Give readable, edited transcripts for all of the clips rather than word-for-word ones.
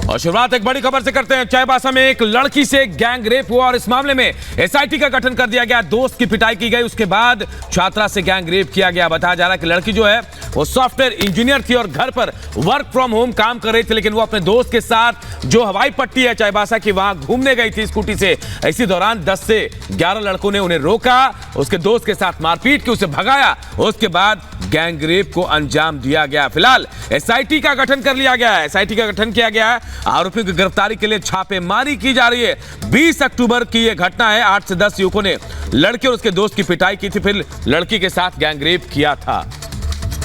और शुरुआत एक बड़ी खबर से करते हैं। चाईबासा में एक लड़की से गैंग रेप हुआ और इस मामले में एसआईटी का गठन कर दिया गया। दोस्त की पिटाई की गई, उसके बाद छात्रा से गैंग रेप किया गया। बताया जा रहा है कि लड़की जो है वो सॉफ्टवेयर इंजीनियर थी और घर पर वर्क फ्रॉम होम काम कर रही थी, लेकिन वो अपने दोस्त के साथ जो हवाई पट्टी है चाईबासा की वहां घूमने गई थी स्कूटी से। इसी दौरान 10 से 11 लड़कों ने उन्हें रोका, उसके दोस्त के साथ मारपीट की, उसे भगाया, उसके बाद गैंग रेप को अंजाम दिया गया। फिलहाल एसआईटी का गठन कर लिया गया है, एसआईटी का गठन किया गया है। आरोपियों की गिरफ्तारी के लिए छापेमारी की जा रही है। 20 अक्टूबर की यह घटना है। 8 से 10 युवकों ने लड़के और उसके दोस्त की पिटाई की थी, फिर लड़की के साथ गैंग रेप किया था।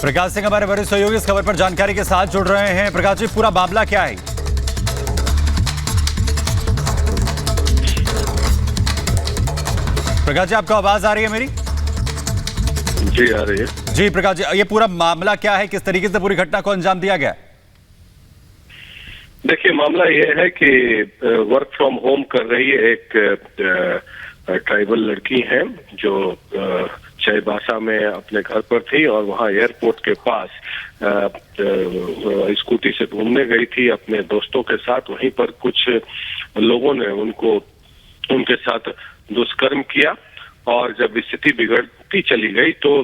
प्रकाश सिंह हमारे वरिष्ठ सहयोगी इस खबर पर जानकारी के साथ जुड़ रहे हैं। प्रकाश जी, पूरा मामला क्या है? प्रकाश जी, आपको आवाज आ रही है मेरी? जी आ रही है। जी प्रकाश जी, ये पूरा मामला क्या है, किस तरीके से पूरी घटना को अंजाम दिया गया? देखिए, मामला ये है कि वर्क फ्रॉम होम कर रही एक ट्राइबल लड़की है जो चाईबासा में अपने घर पर थी और वहाँ एयरपोर्ट के पास स्कूटी से घूमने गई थी अपने दोस्तों के साथ। वहीं पर कुछ लोगों ने उनके साथ दुष्कर्म किया और जब स्थिति बिगड़ती चली गई तो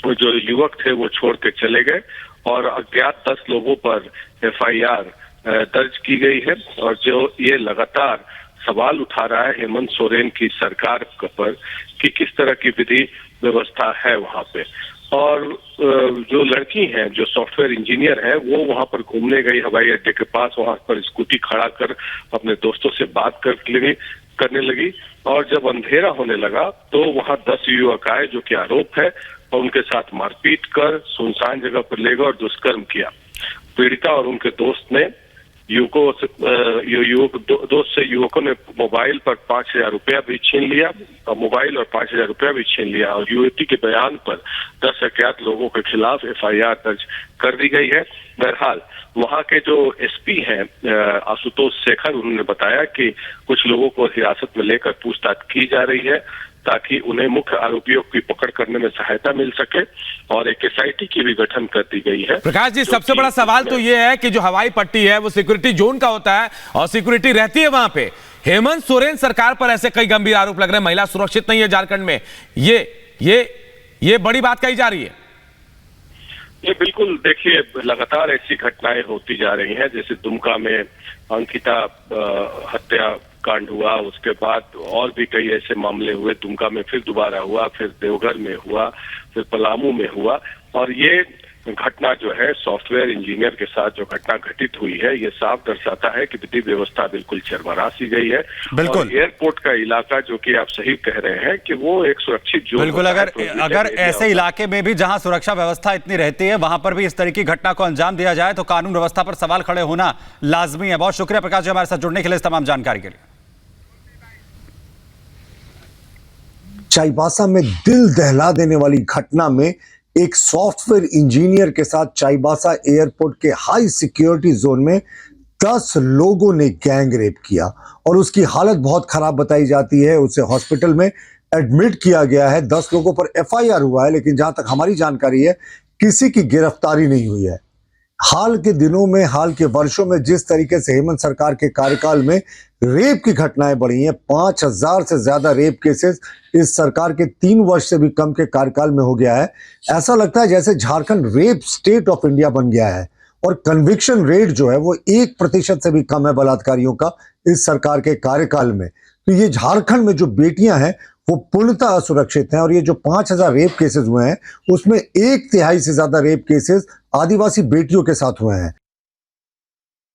जो युवक थे वो छोड़ के चले गए और अज्ञात 10 लोगों पर एफआईआर दर्ज की गई है। और जो ये लगातार सवाल उठा रहा है हेमंत सोरेन की सरकार पर कि किस तरह की विधि व्यवस्था है वहां पे। और जो लड़की है जो सॉफ्टवेयर इंजीनियर है वो वहां पर घूमने गई हवाई अड्डे के पास, वहां पर स्कूटी खड़ा कर अपने दोस्तों से बात करने लगी और जब अंधेरा होने लगा तो वहां 10 युवक आए जो कि आरोप है और उनके साथ मारपीट कर सुनसान जगह पर ले गए और दुष्कर्म किया। पीड़िता और उनके दोस्त ने दोस्त से युवकों ने मोबाइल पर 5,000 रुपया भी छीन लिया और मोबाइल और 5,000 रुपया भी छीन लिया और युवती के बयान पर 10 अज्ञात लोगों के खिलाफ एफआईआर दर्ज कर दी गई है। बहरहाल वहां के जो एसपी हैं आशुतोष शेखर, उन्होंने बताया कि कुछ लोगों को हिरासत में लेकर पूछताछ की जा रही है ताकि उन्हें मुख्य आरोपियों की पकड़ करने में सहायता मिल सके और एक एसआईटी की भी गठन कर दी गई है। प्रकाश जी, सबसे बड़ा सवाल तो यह है कि जो हवाई पट्टी है वो सिक्योरिटी जोन का होता है और सिक्योरिटी रहती है वहां पे। हेमंत सोरेन सरकार पर ऐसे कई गंभीर आरोप लग रहे हैं, महिला सुरक्षित नहीं है झारखंड में, ये बड़ी बात कही जा रही है। ये बिल्कुल, देखिए लगातार ऐसी घटनाएं होती जा रही हैं। जैसे दुमका में अंकिता हत्या कांड हुआ, उसके बाद और भी कई ऐसे मामले हुए। दुमका में फिर दोबारा हुआ, फिर देवघर में हुआ, फिर पलामू में हुआ। और ये घटना जो है सॉफ्टवेयर इंजीनियर के साथ जो घटना घटित हुई है ये साफ दर्शाता है कि विधि व्यवस्था बिल्कुल चरमरा सी गई है। बिल्कुल। और एयरपोर्ट का इलाका जो कि आप सही कह रहे हैं कि वो एक सुरक्षित जोन। बिल्कुल, अगर ऐसे इलाके में भी जहां सुरक्षा व्यवस्था इतनी रहती है वहां पर भी इस तरह की घटना को अंजाम दिया जाए तो कानून व्यवस्था पर सवाल खड़े होना लाजमी है। बहुत शुक्रिया प्रकाश जी हमारे साथ जुड़ने के लिए, इस तमाम जानकारी के लिए। चाईबासा में दिल दहला देने वाली घटना में एक सॉफ्टवेयर इंजीनियर के साथ चाईबासा एयरपोर्ट के हाई सिक्योरिटी जोन में 10 लोगों ने गैंग रेप किया और उसकी हालत बहुत खराब बताई जाती है। उसे हॉस्पिटल में एडमिट किया गया है। 10 लोगों पर एफआईआर हुआ है, लेकिन जहां तक हमारी जानकारी है किसी की गिरफ्तारी नहीं हुई है। हाल के दिनों में, हाल के वर्षों में जिस तरीके से हेमंत सरकार के कार्यकाल में रेप की घटनाएं बढ़ी हैं, 5,000 से ज्यादा रेप केसेस इस सरकार के 3 वर्ष से भी कम के कार्यकाल में हो गया है। ऐसा लगता है जैसे Jharkhand rape state of India बन गया है और कन्विक्शन रेट जो है वो 1% से भी कम है बलात्कारियों का इस सरकार के कार्यकाल में। तो ये झारखंड में जो बेटियां हैं वो पूर्णतः असुरक्षित हैं और ये जो 5,000 रेप केसेस हुए हैं उसमें 1/3 से ज्यादा रेप केसेस आदिवासी बेटियों के साथ हुए हैं।